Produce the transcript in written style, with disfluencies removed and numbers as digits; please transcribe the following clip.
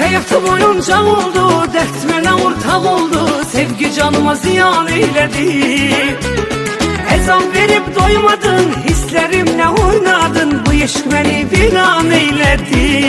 Hayatı boyunca oldu, dert mənə ortaq oldu, sevgi canıma ziyan eylədi. Ezan verib doymadın, hislərimlə oynadın, bu eşq məni viran eylədi.